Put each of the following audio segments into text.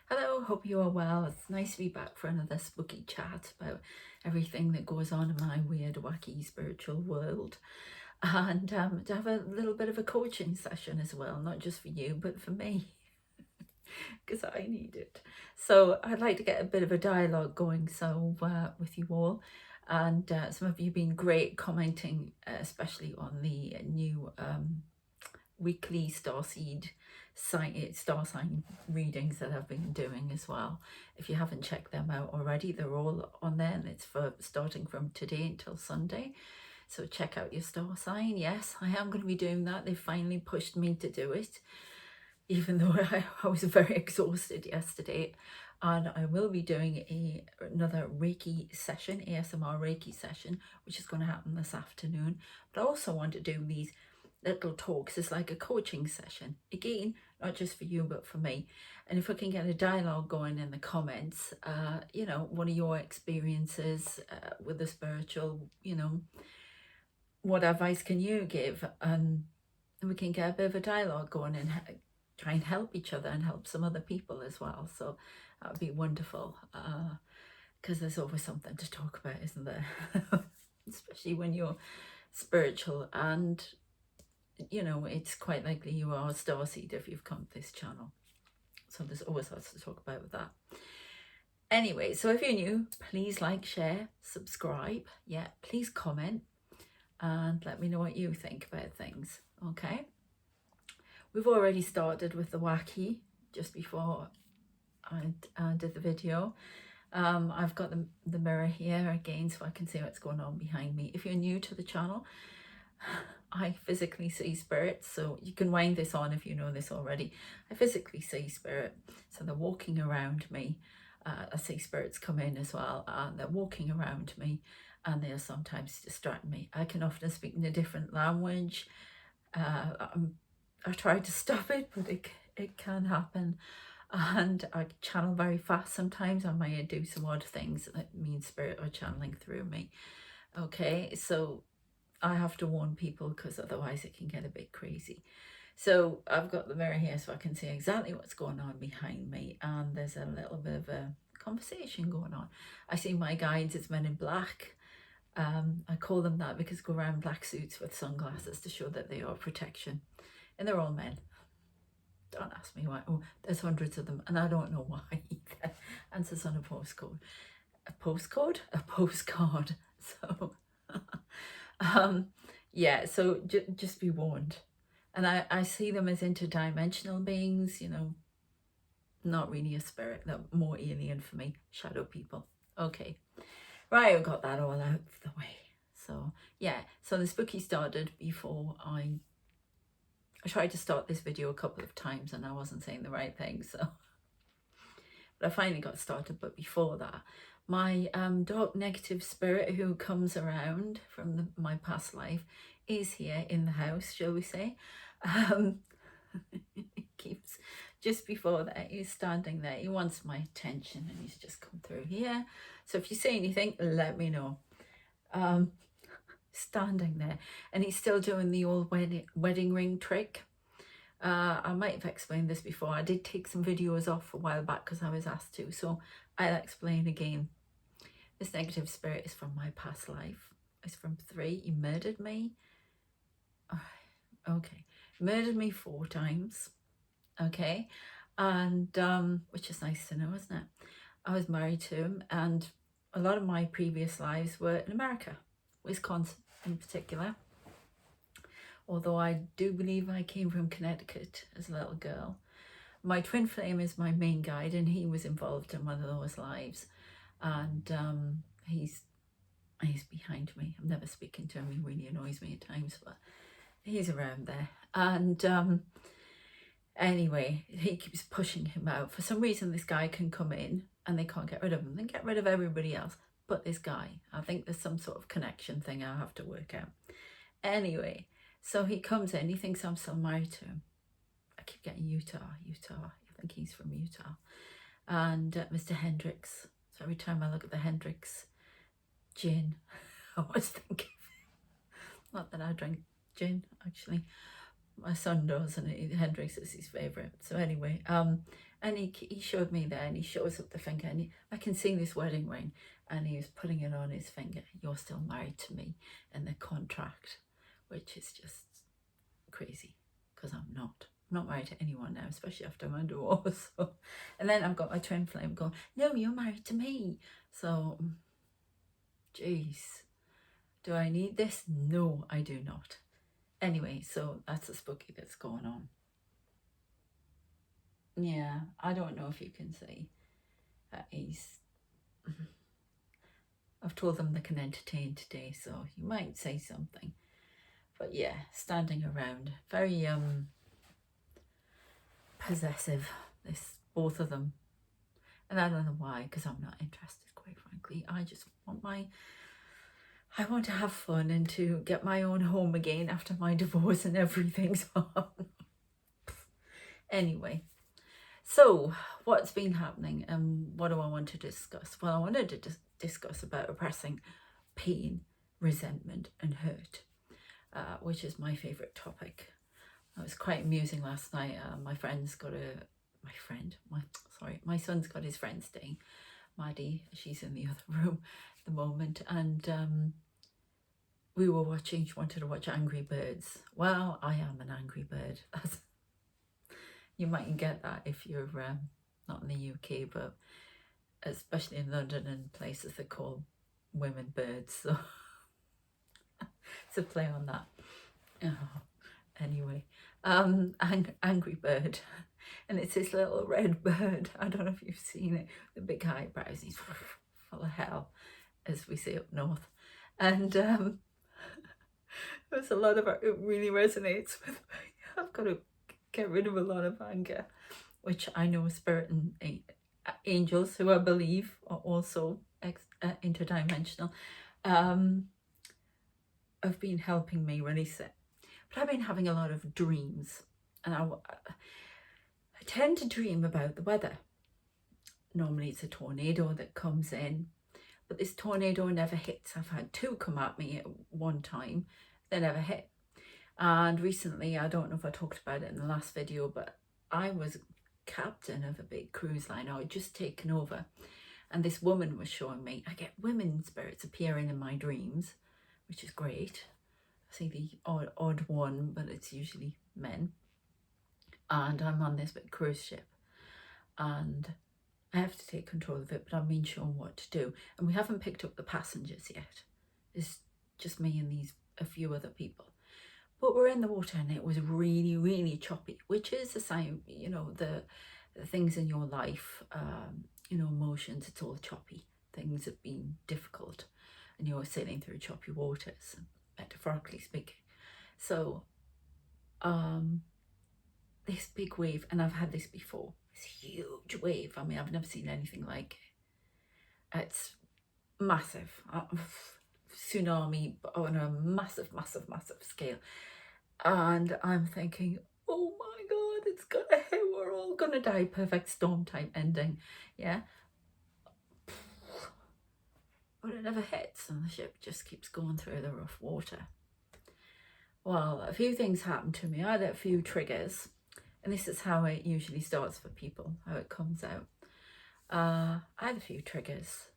Hello, hope you are well. It's nice to be back for another spooky chat about everything that goes on in my weird, wacky spiritual world. And to have a little bit of a coaching session as well, not just for you, but for me, because I need it. So I'd like to get a bit of a dialogue going with you all. And some of you have been great commenting, especially on the new weekly Starseed star sign readings that I've been doing as well. If you haven't checked them out already, they're all on there, and it's for starting from today until Sunday. So check out your star sign. Yes, I am going to be doing that. They finally pushed me to do it, even though I was very exhausted yesterday. And I will be doing another Reiki session, ASMR Reiki session, which is going to happen this afternoon. But I also want to do these little talks as like a coaching session. Again, not just for you, but for me. And if we can get a dialogue going in the comments, you know, what are your experiences with the spiritual, you know, what advice can you give? And we can get a bit of a dialogue going and try and help each other and help some other people as well. So that would be wonderful, because there's always something to talk about, isn't there? Especially when you're spiritual, and you know, it's quite likely you are a starseed if you've come to this channel. So there's always lots to talk about with that. Anyway, so if you're new, please like, share, subscribe. Yeah, please comment and let me know what you think about things. Okay. We've already started with the wacky just before I did the video. I've got the mirror here again so I can see what's going on behind me. If you're new to the channel, I physically see spirits, so you can wind this on if you know this already. I physically see spirit, so they're walking around me. I see spirits come in as well, and they're walking around me, and they'll sometimes distract me. I can often speak in a different language. I try to stop it, but it can happen. And I channel very fast sometimes. I might do some odd things that mean spirit are channeling through me. Okay, so I have to warn people because otherwise it can get a bit crazy. So I've got the mirror here so I can see exactly what's going on behind me, and there's a little bit of a conversation going on. I see my guides as men in black. I call them that because they go around black suits with sunglasses to show that they are protection, and they're all men. Don't ask me why. Oh, there's hundreds of them, and I don't know why either. Answers on a postcode. A postcode? A postcard. So, yeah, so just be warned. And I see them as interdimensional beings, you know, not really a spirit, they're more alien for me, shadow people. Okay, right, I've got that all out of the way. So, yeah, so the spooky started before I tried to start this video a couple of times and I wasn't saying the right thing, so. But I finally got started, but before that, my dark negative spirit who comes around from my past life is here in the house, shall we say. He keeps, just before that, he's standing there. He wants my attention and he's just come through here. So if you say anything, let me know. Standing there, and he's still doing the old wedding ring trick. I might have explained this before. I did take some videos off a while back because I was asked to, so I'll explain again. This negative spirit is from my past life. It's from 3. He murdered me. Okay, murdered me 4 times. Okay, and which is nice to know, isn't it? I was married to him, and a lot of my previous lives were in America, Wisconsin in particular. Although I do believe I came from Connecticut as a little girl. My twin flame is my main guide, and he was involved in one of those lives. And he's behind me. I'm never speaking to him. He really annoys me at times, but he's around there. And anyway, he keeps pushing him out. For some reason, this guy can come in and they can't get rid of him. They get rid of everybody else but this guy. I think there's some sort of connection thing I have to work out. Anyway, so he comes in, he thinks I'm still married to him. I keep getting Utah. I think he's from Utah. And Mr. Hendricks. So every time I look at the Hendricks gin, I always think, not that I drink gin, actually. My son does, and Hendricks is his favourite. So anyway, and And he showed me there, and he shows up the finger, and I can see this wedding ring, and he was putting it on his finger. You're still married to me, in the contract, which is just crazy, because I'm not married to anyone now, especially after my divorce. So, and then I've got my twin flame going, no, you're married to me. So, jeez, do I need this? No, I do not. Anyway, so that's a spooky that's going on. Yeah, I don't know if you can see that he's... I've told them they can entertain today, so you might say something. But yeah, standing around, very possessive, both of them. And I don't know why, because I'm not interested, quite frankly. I just want I want to have fun and to get my own home again after my divorce and everything. So anyway, so what's been happening and what do I want to discuss? Well, I wanted to discuss about oppressing pain, resentment and hurt, which is my favourite topic. It was quite amusing last night. My son's got his friend staying, Maddie. She's in the other room at the moment, and we were watching. She wanted to watch Angry Birds. Well, I am an angry bird. You mightn't get that if you're not in the UK, but especially in London and places that call women birds. So it's a play on that. Oh, anyway, Angry Bird, and it's this little red bird. I don't know if you've seen it. The big eyebrows. He's full of hell, as we say up north, and there's a lot of it really resonates with me. I've got to get rid of a lot of anger, which I know spirit and angels, who I believe are also interdimensional, have been helping me release it. But I've been having a lot of dreams, and I tend to dream about the weather. Normally it's a tornado that comes in, but this tornado never hits. I've had two come at me at one time. They never hit. And recently, I don't know if I talked about it in the last video, but I was captain of a big cruise line. I had just taken over, and this woman was showing me. I get women spirits appearing in my dreams, which is great. I see the odd one, but it's usually men. And I'm on this big cruise ship, and I have to take control of it, but I'm being shown what to do. And we haven't picked up the passengers yet. It's just me and a few other people. But we're in the water, and it was really, really choppy, which is a sign, the things in your life, emotions, it's all choppy. Things have been difficult, and you're sailing through choppy waters, metaphorically speaking. So, this big wave, and I've had this before, this huge wave. I mean, I've never seen anything like it. It's massive. Tsunami on a massive, massive, massive scale. And I'm thinking, oh my God, it's gonna hit, we're all gonna die. Perfect storm type ending, yeah. But it never hits, and the ship just keeps going through the rough water. Well, a few things happened to me. I had a few triggers, and this is how it usually starts for people, how it comes out. I had a few triggers,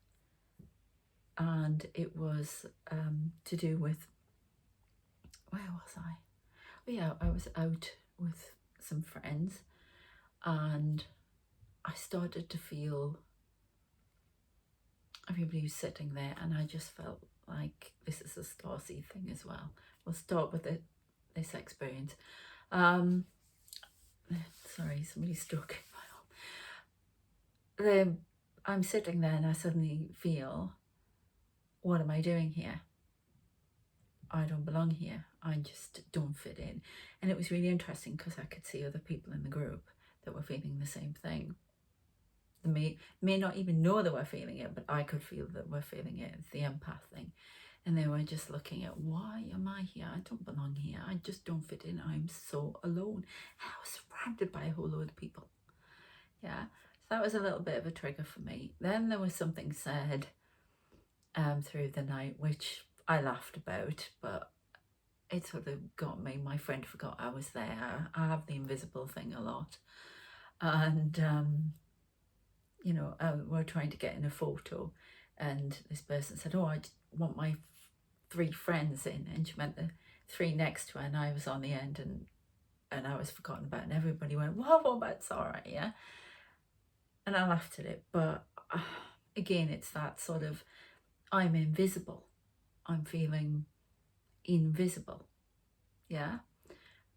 and it was to do with, where was I? Oh yeah, I was out with some friends, and I started to feel everybody was sitting there, and I just felt like this is a Starseed thing as well. We'll start with this experience. Sorry, somebody's stroking my arm. I'm sitting there, and I suddenly feel, what am I doing here? I don't belong here. I just don't fit in. And it was really interesting because I could see other people in the group that were feeling the same thing. They may not even know they were feeling it, but I could feel that we're feeling it. It's the empath thing. And they were just looking at, why am I here? I don't belong here. I just don't fit in. I'm so alone. And I was surrounded by a whole load of people. Yeah, so that was a little bit of a trigger for me. Then there was something said through the night, which I laughed about, but it sort of got me. My friend forgot I was there. I have the invisible thing a lot. And you know, we're trying to get in a photo, and this person said, oh, I want my 3 friends in, and she meant the 3 next to her, and I was on the end, and I was forgotten about, and everybody went, well, what about Sara? Yeah. And I laughed at it, but again, it's that sort of, I'm invisible, I'm feeling invisible, yeah.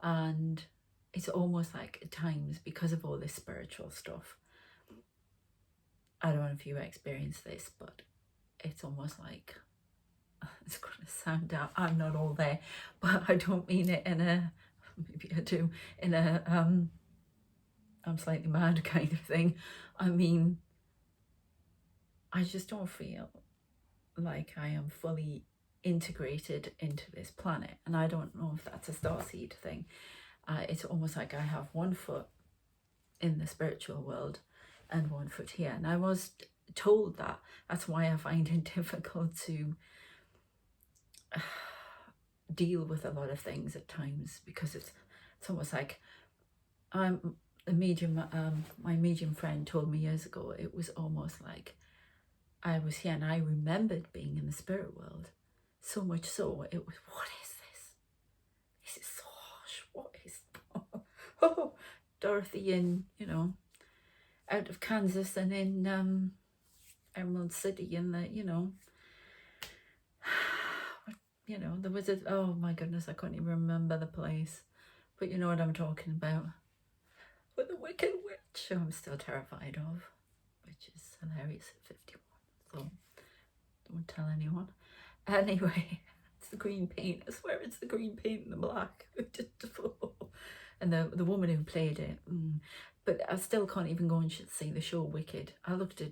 And it's almost like at times, because of all this spiritual stuff, I don't know if you experience this, but it's almost like, it's going to sound out, I'm not all there, but I don't mean it in a, maybe I do, in a I'm slightly mad kind of thing. I mean, I just don't feel like I am fully integrated into this planet, and I don't know if that's a starseed thing. It's almost like I have 1 foot in the spiritual world and 1 foot here, and I was told that. That's why I find it difficult to deal with a lot of things at times, because it's almost like I'm a medium. My medium friend told me years ago, it was almost like I was here and I remembered being in the spirit world, so much so it was, what is this? This is so harsh. What is oh, Dorothy in, you know, out of Kansas and in Emerald City, and the, you know, there was a, oh my goodness, I couldn't even remember the place, but you know what I'm talking about, with the Wicked Witch, who I'm still terrified of, which is hilarious at 51, so don't tell anyone. Anyway, it's the green paint. I swear it's the green paint and the black. And the woman who played it. But I still can't even go and see the show Wicked. I looked at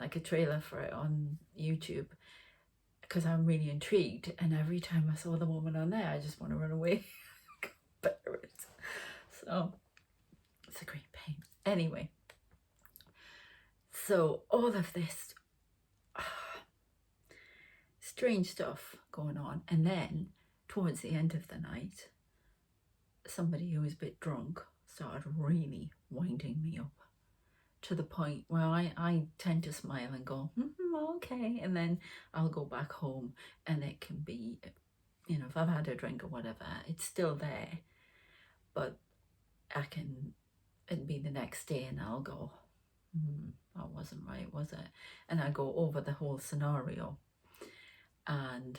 like a trailer for it on YouTube because I'm really intrigued. And every time I saw the woman on there, I just want to run away. Bear it. So it's a green paint. Anyway, so all of this strange stuff going on, and then towards the end of the night, somebody who was a bit drunk started really winding me up, to the point where I tend to smile and go, okay, and then I'll go back home, and it can be, you know, if I've had a drink or whatever, it's still there, but it'd be the next day and I'll go, that wasn't right, was it? And I go over the whole scenario, and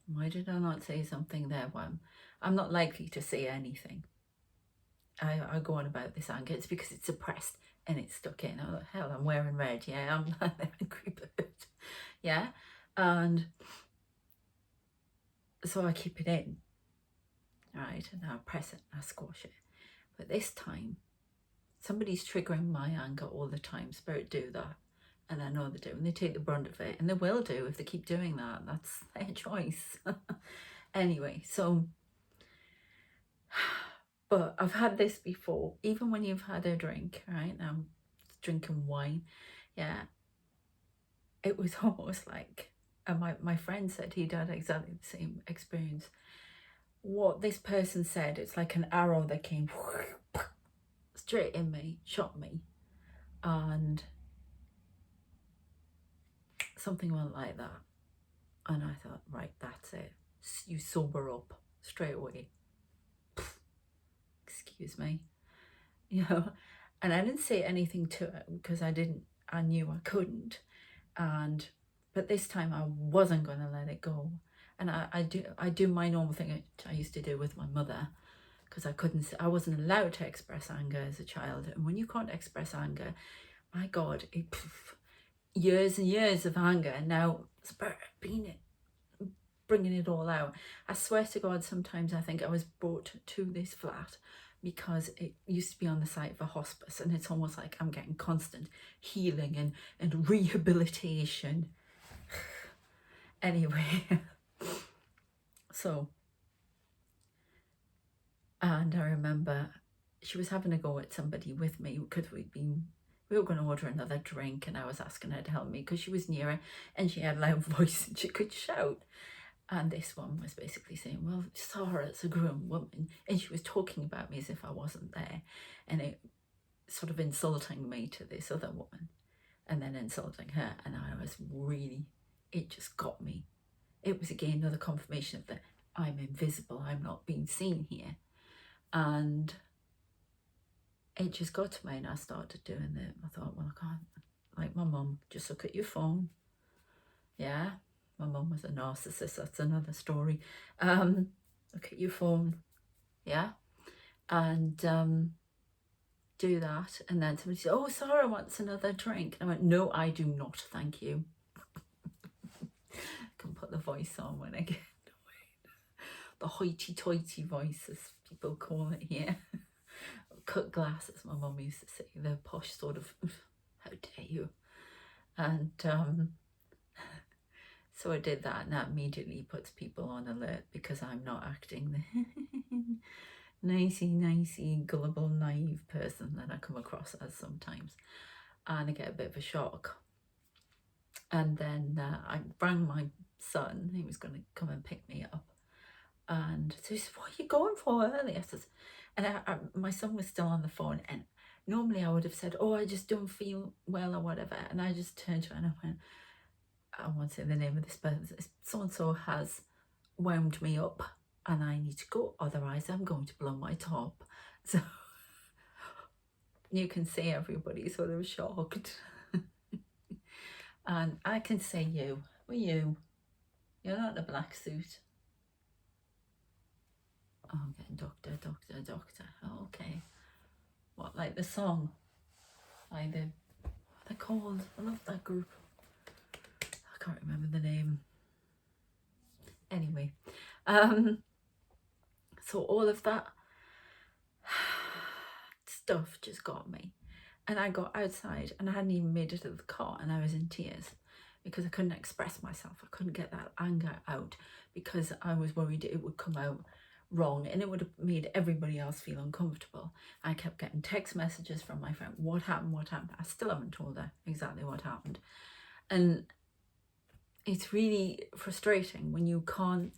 why did I not say something there? Well, I'm not likely to say anything. I go on about this anger. It's because it's suppressed and it's stuck in. Oh, hell, I'm wearing red. Yeah, I'm an angry bird. Yeah. And so I keep it in. Right. And I press it and I squash it. But this time, somebody's triggering my anger all the time. Spirit do that. And I know they do. And they take the brunt of it. And they will do if they keep doing that. That's their choice. Anyway, so... But I've had this before, even when you've had a drink, right? Now I'm drinking wine, yeah. It was almost like, and my friend said he'd had exactly the same experience. What this person said, it's like an arrow that came straight in me, shot me, and something went like that. And I thought, right, that's it. You sober up straight away. Excuse me, you know. And I didn't say anything to it because I knew I couldn't. But this time I wasn't going to let it go. And I do my normal thing which I used to do with my mother, because I wasn't allowed to express anger as a child. And when you can't express anger, my God, years and years of anger, and now Spirit bringing it all out. I swear to God, sometimes I think I was brought to this flat because it used to be on the site of a hospice, and it's almost like I'm getting constant healing and rehabilitation. Anyway, so, and I remember she was having a go at somebody with me because we were going to order another drink, and I was asking her to help me because she was near her and she had a loud voice and she could shout. And this one was basically saying, well, Sara's a grown woman. And she was talking about me as if I wasn't there. And sort of insulting me to this other woman and then insulting her. And I was really, it just got me. It was again another confirmation of that I'm invisible, I'm not being seen here. And it just got to me, and I started doing it. I thought, well, I can't, like my mum, just look at your phone. Yeah, my mum was a narcissist, that's another story. Look at your phone, yeah, and do that. And then somebody said, oh, Sara wants another drink. And I went, no, I do not, thank you. I can put the voice on when I get the hoity-toity voice, as people call it here. Cut glass, as my mum used to say, the posh sort of, how dare you. And so I did that, and that immediately puts people on alert, because I'm not acting the nicey, gullible, naive person that I come across as sometimes. And I get a bit of a shock. And then I rang my son. He was going to come and pick me up. And so he said, what are you going for early? I said, and my son was still on the phone. And normally I would have said, oh, I just don't feel well or whatever. And I just turned to her and I went, I won't say the name of this person. So-and-so has wound me up and I need to go. Otherwise, I'm going to blow my top. So you can see everybody sort of shocked. And I can say you. Well, you're not in a black suit. Oh, I'm getting doctor. Oh, okay. What, like the song? Like what are they called? I love that group. I can't remember the name. Anyway, so all of that stuff just got me. And I got outside and I hadn't even made it to the car and I was in tears because I couldn't express myself. I couldn't get that anger out because I was worried it would come out wrong and it would have made everybody else feel uncomfortable. I kept getting text messages from my friend. What happened? I still haven't told her exactly what happened. And it's really frustrating when you can't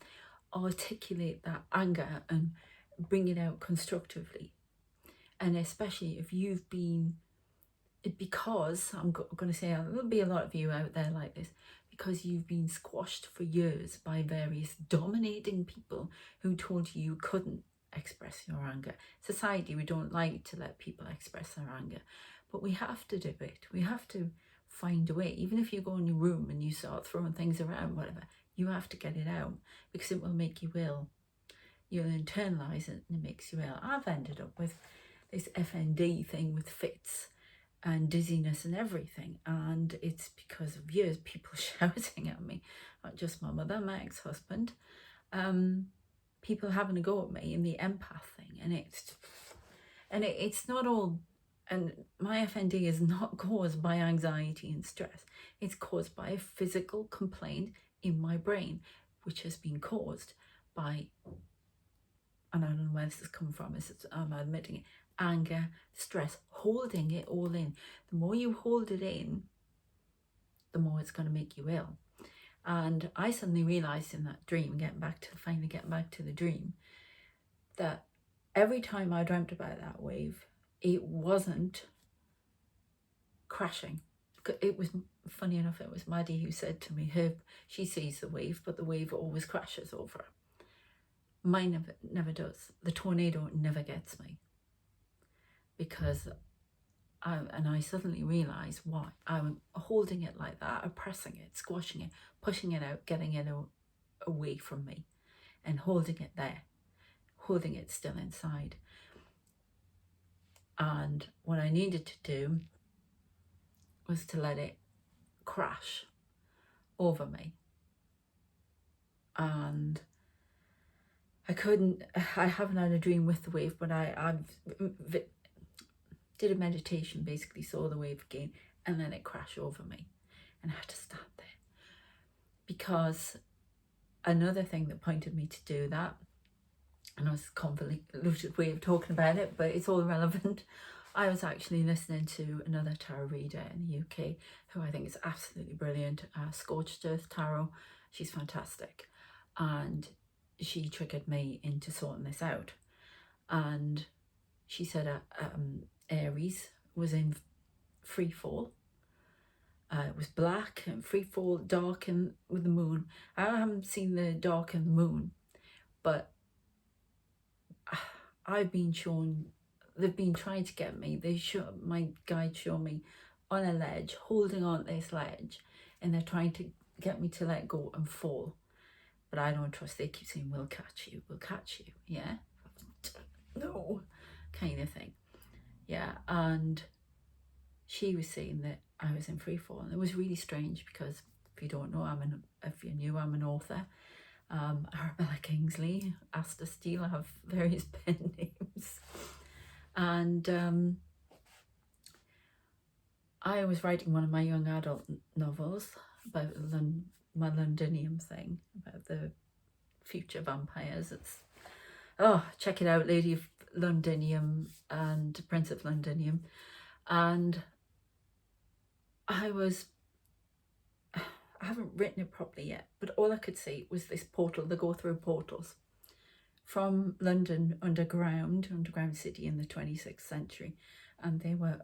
articulate that anger and bring it out constructively. And especially if you've been, because I'm going to say there'll be a lot of you out there like this, because you've been squashed for years by various dominating people who told you you couldn't express your anger. Society, we don't like to let people express their anger, but we have to do it. We have to find a way. Even if you go in your room and you start throwing things around, whatever, you have to get it out because it will make you ill. You'll internalize it and it makes you ill. I've ended up with this FND thing with fits and dizziness and everything, and it's because of years people shouting at me, not just my mother, my ex-husband, people having a go at me, and the empath thing, and it's not all, and my FND is not caused by anxiety and stress, it's caused by a physical complaint in my brain, which has been caused by, and I don't know where this has come from, I'm admitting it, anger, stress, holding it all in. The more you hold it in, the more it's going to make you ill. And I suddenly realized in that dream, finally getting back to the dream, that every time I dreamt about that wave, it wasn't crashing. It was, funny enough, it was Maddie who said to me, she sees the wave, but the wave always crashes over her. Mine never does. The tornado never gets me. Because I suddenly realised why. I'm holding it like that, oppressing it, squashing it, pushing it out, getting it away from me, and holding it there, holding it still inside. And what I needed to do was to let it crash over me. And I haven't had a dream with the wave, but I've did a meditation, basically saw the wave again, and then it crashed over me. And I had to stand there. Because another thing that pointed me to do that, and it was a convoluted way of talking about it, but it's all relevant. I was actually listening to another tarot reader in the UK, who I think is absolutely brilliant, Scorched Earth Tarot. She's fantastic. And she triggered me into sorting this out. And she said Aries, was in free fall. It was black and free fall, dark and with the moon. I haven't seen the dark and the moon, but I've been shown, they've been trying to get me. My guide showed me on a ledge, holding on this ledge, and they're trying to get me to let go and fall. But I don't trust. They keep saying, we'll catch you, yeah? No, kind of thing. Yeah, and she was saying that I was in free fall, and it was really strange because if you don't know, if you're new, I'm an author. Arabella Kingsley, Asta Steele, I have various pen names. And I was writing one of my young adult novels about my Londinium thing, about the future vampires. Check it out, Lady of Londinium and Prince of Londinium. And I haven't written it properly yet, but all I could see was this portal. They go through portals from London underground city in the 26th century, and they were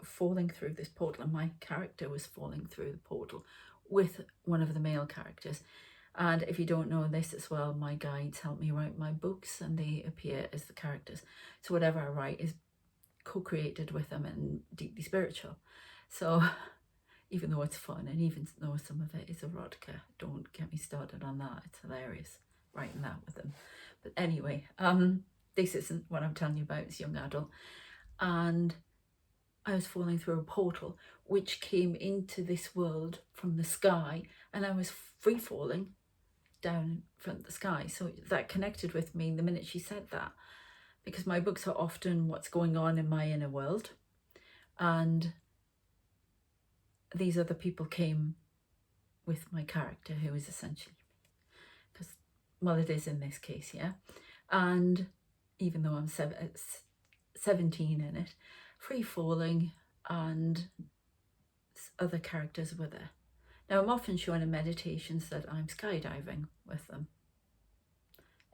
falling through this portal, and my character was falling through the portal with one of the male characters. And if you don't know this as well, my guides help me write my books, and they appear as the characters. So whatever I write is co-created with them and deeply spiritual. So even though it's fun, and even though some of it is erotica, don't get me started on that. It's hilarious writing that with them. But anyway, this isn't what I'm telling you about. It's young adult. And I was falling through a portal which came into this world from the sky, and I was free falling down from the sky. So that connected with me the minute she said that, because my books are often what's going on in my inner world, and these other people came with my character, who is essentially me, because, well, it is in this case, yeah. And even though I'm 17 in it, free falling, and other characters were there. Now, I'm often shown in meditations that I'm skydiving with them.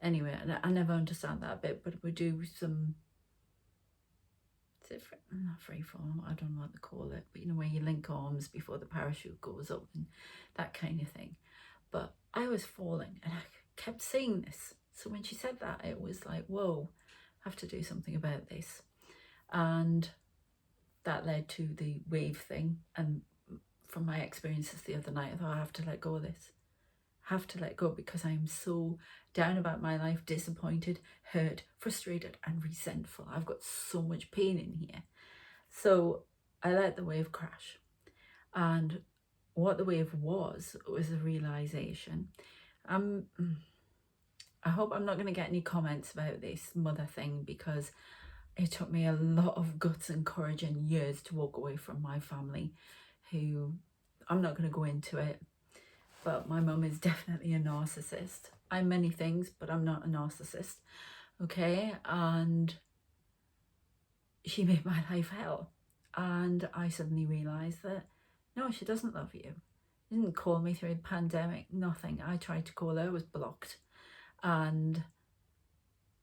Anyway, I never understand that bit, but we do some, not free fall, I don't know what to call it, but you know, where you link arms before the parachute goes up and that kind of thing. But I was falling, and I kept saying this. So when she said that, it was like, whoa, I have to do something about this. And that led to the wave thing. And from my experiences the other night, I thought, I have to let go of this. I have to let go, because I am so down about my life, disappointed, hurt, frustrated, and resentful. I've got so much pain in here. So I let the wave crash. And what the wave was a realization. I hope I'm not going to get any comments about this mother thing, because it took me a lot of guts and courage and years to walk away from my family, who, I'm not going to go into it, but my mum is definitely a narcissist. I'm many things, but I'm not a narcissist, okay? And she made my life hell. And I suddenly realised that, no, she doesn't love you. She didn't call me through the pandemic, nothing. I tried to call her, was blocked. And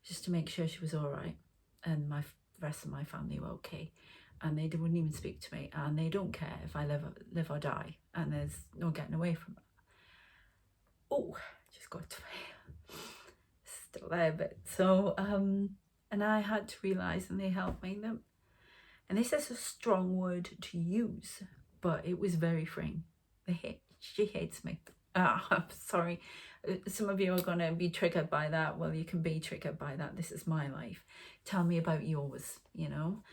just to make sure she was all right, and the rest of my family were okay. And they wouldn't even speak to me, and they don't care if I live or die, and there's no getting away from it. Oh, just got to me. Still there, but so, and I had to realise, and they helped me, that, and this is a strong word to use, but it was very freeing. She hates me. I'm sorry. Some of you are going to be triggered by that. Well, you can be triggered by that. This is my life. Tell me about yours, you know.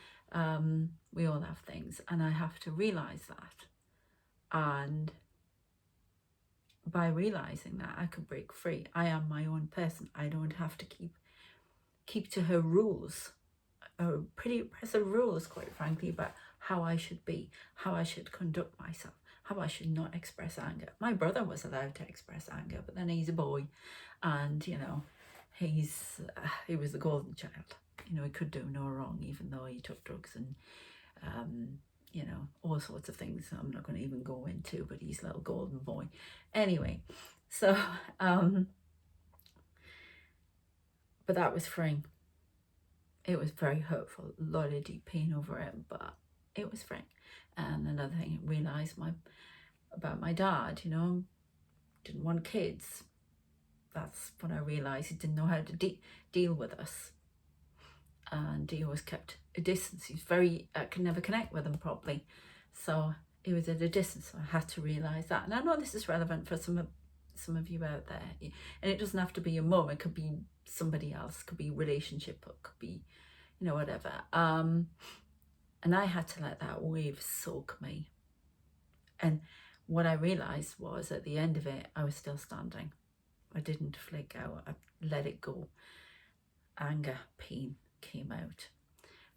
We all have things, and I have to realise that. And by realising that, I could break free. I am my own person. I don't have to keep to her rules, pretty oppressive rules, quite frankly, about how I should be, how I should conduct myself, how I should not express anger. My brother was allowed to express anger, but then he's a boy, and you know, he was the golden child. You know, he could do no wrong, even though he took drugs and you know, all sorts of things I'm not going to even go into, but he's a little golden boy. Anyway, so but that was freeing. It was very hurtful, a lot of deep pain over it, but It was free. And another thing I realised about my dad, you know, didn't want kids. That's when I realised he didn't know how to deal with us. And he always kept a distance. He was very, I could never connect with him properly. So he was at a distance. So I had to realise that. And I know this is relevant for some of you out there. And it doesn't have to be your mum. It could be somebody else. It could be a relationship. It could be, you know, whatever. And I had to let that wave soak me. And what I realised was at the end of it, I was still standing. I didn't flick out. I let it go. Anger, pain came out.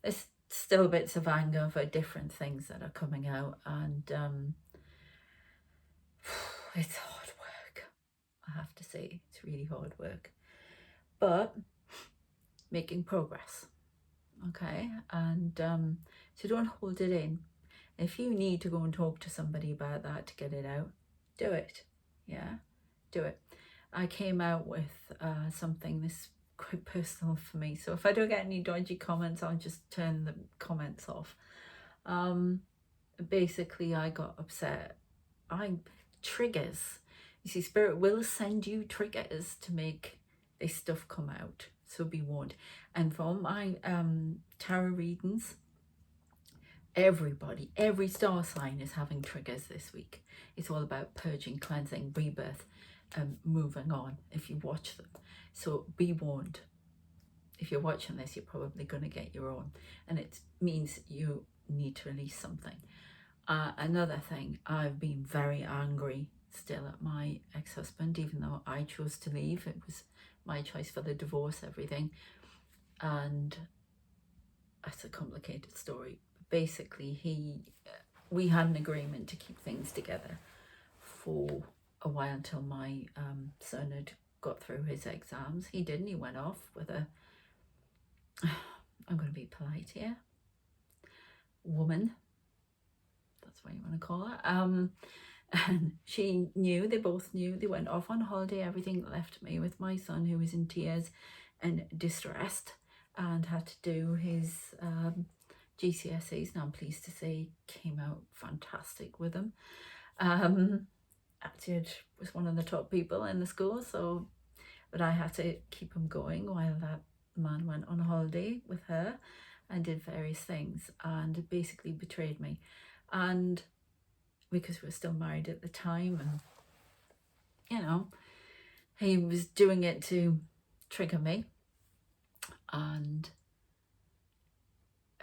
There's still bits of anger for different things that are coming out, and it's hard work. I have to say, it's really hard work, but making progress. Okay, and so don't hold it in. If you need to go and talk to somebody about that to get it out, do it. Yeah, do it. I came out with something this quite personal for me, so if I don't get any dodgy comments, I'll just turn the comments off. Basically, I got upset. Triggers. You see, Spirit will send you triggers to make this stuff come out, so be warned. And for my tarot readings, everybody, every star sign is having triggers this week. It's all about purging, cleansing, rebirth, and moving on if you watch them. So be warned. If you're watching this, you're probably going to get your own, and it means you need to release something. Another thing, I've been very angry still at my ex-husband, even though I chose to leave. It was my choice for the divorce, everything. And it's a complicated story. Basically, we had an agreement to keep things together for a while until my son had got through his exams. He didn't. He went off with a, I'm going to be polite here, woman. That's what you want to call her. And she knew, they both knew, they went off on holiday. Everything left me with my son, who was in tears and distressed and had to do his GCSEs. Now I'm pleased to say came out fantastic with him. Actually was one of the top people in the school, so, but I had to keep him going while that man went on holiday with her and did various things, and basically betrayed me. And because we were still married at the time, and you know, he was doing it to trigger me, and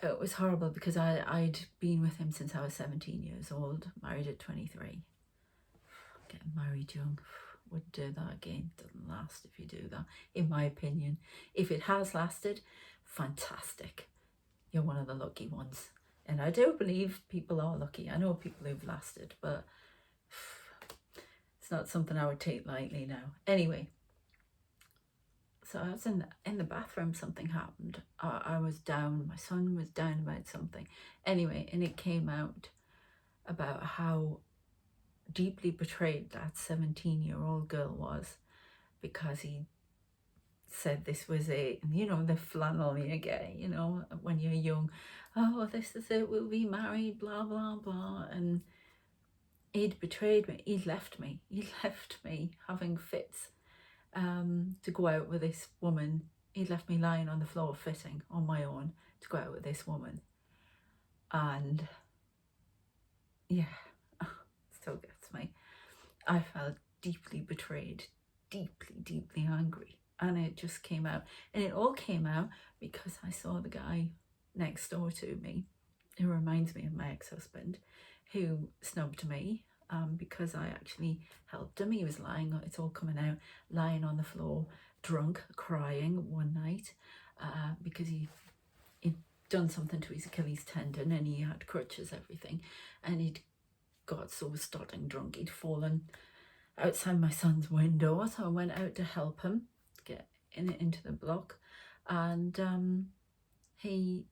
it was horrible because I'd been with him since I was 17 years old, married at 23. Getting married young, wouldn't do that again. Doesn't last if you do that, in my opinion. If it has lasted, fantastic. You're one of the lucky ones. And I do believe people are lucky. I know people who've lasted, but it's not something I would take lightly now. Anyway, so I was in the bathroom, something happened. I was down, my son was down about something. Anyway, and it came out about how deeply betrayed that 17-year-old girl was, because he said this was it, you know, the flannel you get, you know, when you're young. Oh, this is it, we'll be married, blah, blah, blah. And he'd betrayed me. He left me having fits to go out with this woman. He'd left me lying on the floor fitting on my own to go out with this woman. And yeah, still gets me. I felt deeply betrayed, deeply angry. And it just came out. And it all came out because I saw the guy next door to me, who reminds me of my ex-husband, who snubbed me because I actually helped him. He was lying, it's all coming out, lying on the floor, drunk, crying one night because he'd done something to his Achilles tendon and he had crutches, everything. And he'd got so starting drunk, he'd fallen outside my son's window. So I went out to help him get into the block, and he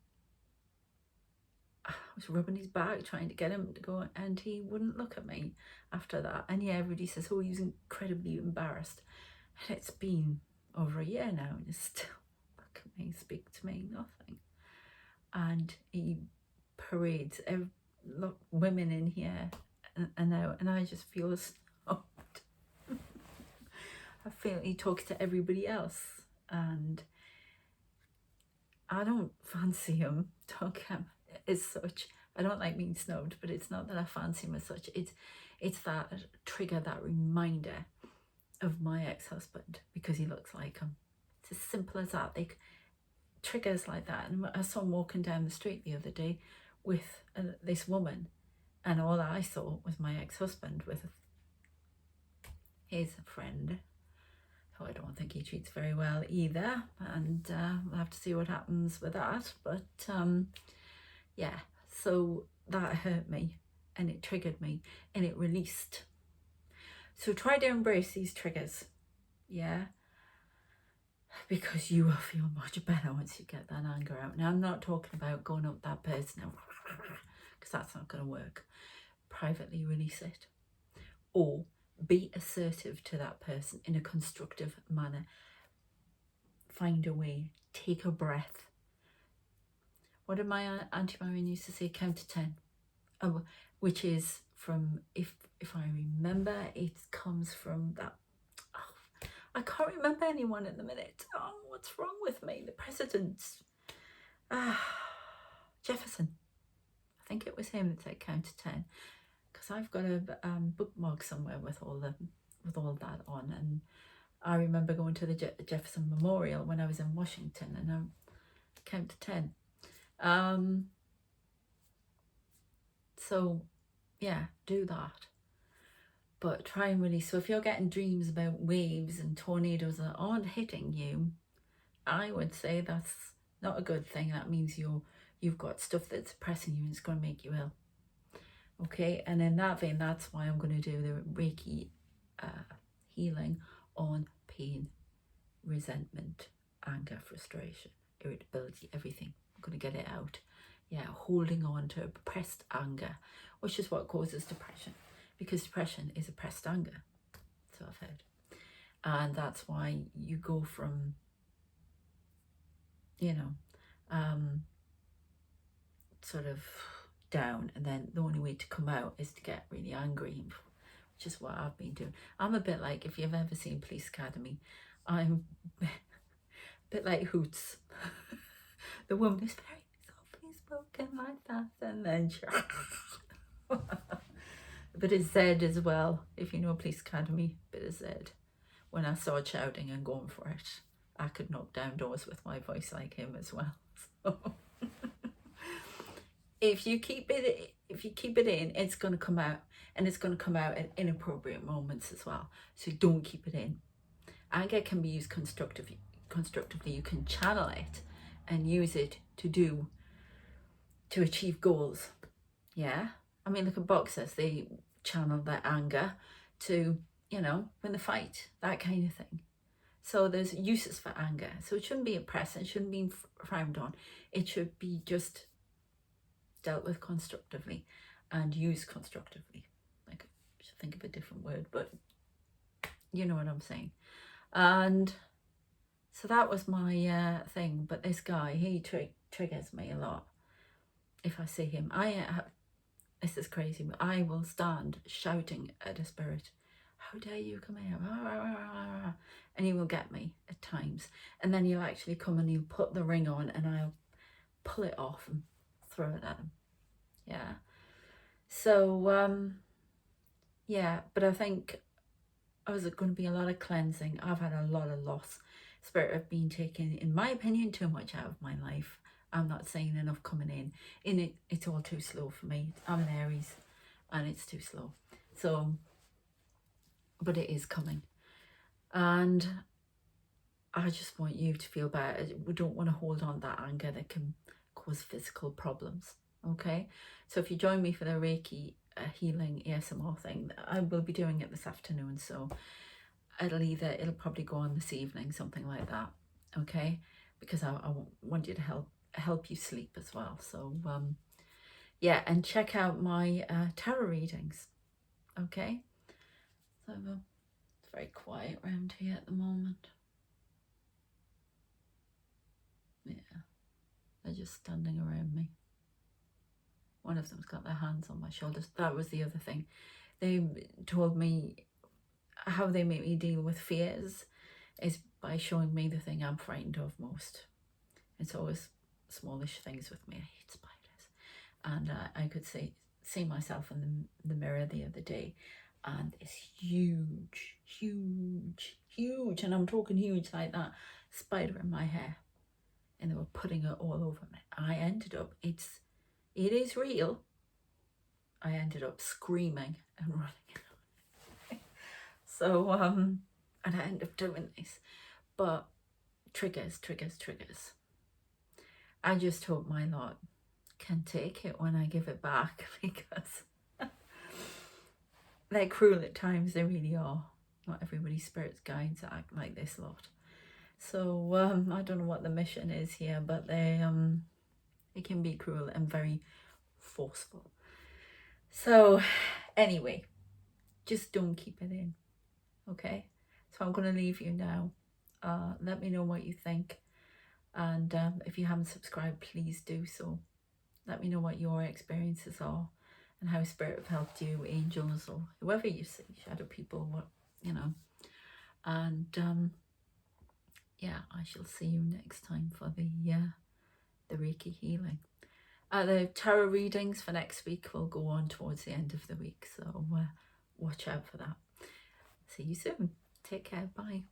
was rubbing his back trying to get him to go, and he wouldn't look at me after that. And yeah, everybody says, oh, he was incredibly embarrassed. And it's been over a year now and he's still look at me, speak to me, nothing. And he parades. Look, women in here and out, and I just feel so. I feel he talks to everybody else, and I don't fancy him. Don't him as such. I don't like being snubbed, but it's not that I fancy him as such. It's that trigger, that reminder of my ex-husband, because he looks like him. It's as simple as that. They triggers like that. And I saw him walking down the street the other day with this woman, and all I saw was my ex-husband with his friend, who I don't think he treats very well either, and we'll have to see what happens with that. But yeah, so that hurt me, and it triggered me, and it released. So try to embrace these triggers, yeah, because you will feel much better once you get that anger out. Now, I'm not talking about going up that person because that's not going to work. Privately release it, or be assertive to that person in a constructive manner. Find a way, take a breath. What did my Auntie Marion used to say? Count to 10. Oh, which is from, if I remember, it comes from that. Oh, I can't remember anyone at the minute. Oh, what's wrong with me? The president, Jefferson. I think it was him that said count to 10. Because I've got a bookmark somewhere with all that on, and I remember going to the Jefferson Memorial when I was in Washington, and I count to 10. So yeah, do that, but try and release. So if you're getting dreams about waves and tornadoes that aren't hitting you, I would say that's not a good thing. That means you've got stuff that's pressing you and it's going to make you ill. Okay, and in that vein, that's why I'm going to do the Reiki healing on pain, resentment, anger, frustration, irritability, everything. I'm going to get it out. Yeah, holding on to repressed anger, which is what causes depression, because depression is oppressed anger. So I've heard. And that's why you go from, sort of down, and then the only way to come out is to get really angry, which is what I've been doing. I'm a bit like, if you've ever seen Police Academy, I'm a bit like Hoots. The woman is very softly spoken like that, and then she a bit of Z as well, if you know Police Academy, a bit of Z. When I started shouting and going for it, I could knock down doors with my voice like him as well. So if you keep it in, it's going to come out, and it's going to come out at inappropriate moments as well. So don't keep it in. Anger can be used constructively. You can channel it and use it to achieve goals. Yeah, I mean, look at boxers. They channel their anger to, win the fight, that kind of thing. So there's uses for anger. So it shouldn't be oppressed. It shouldn't be frowned on. It should be just dealt with constructively and used constructively. Like, I should think of a different word, but you know what I'm saying. And so that was my thing. But this guy, he triggers me a lot. If I see him, this is crazy, but I will stand shouting at a spirit, "How dare you come here?" And he will get me at times. And then he'll actually come and he'll put the ring on, and I'll pull it off and throw it at him. Yeah. So yeah, but I think there's going to be a lot of cleansing. I've had a lot of loss. Spirit have been taking, in my opinion, too much out of my life. I'm not saying enough coming in. It's all too slow for me. I'm an Aries, and it's too slow. So, but it is coming, and I just want you to feel better. We don't want to hold on to that anger that can cause physical problems. Okay, so if you join me for the Reiki healing ASMR thing, I will be doing it this afternoon. So it'll probably go on this evening, something like that. Okay, because I want you to help you sleep as well. So yeah, and check out my tarot readings. Okay, so it's very quiet around here at the moment. Yeah, they're just standing around me. One of them's got their hands on my shoulders. That was the other thing. They told me how they make me deal with fears is by showing me the thing I'm frightened of most. It's always smallish things with me. I hate spiders. And I could see myself in the mirror the other day, and it's huge, and I'm talking huge like that, spider in my hair, and they were putting it all over me. I ended up, it is real. I ended up screaming and running. So, and I ended up doing this. But triggers. I just hope my lot can take it when I give it back, because they're cruel at times, they really are. Not everybody's spirit's guides act like this lot. So I don't know what the mission is here, but they it can be cruel and very forceful. So anyway, just don't keep it in, okay? So I'm going to leave you now. Let me know what you think, and if you haven't subscribed, please do so. Let me know what your experiences are and how spirit have helped you, angels or whoever you see, shadow people, what, you know. And yeah, I shall see you next time for the Reiki healing. The tarot readings for next week will go on towards the end of the week, so watch out for that. See you soon. Take care. Bye.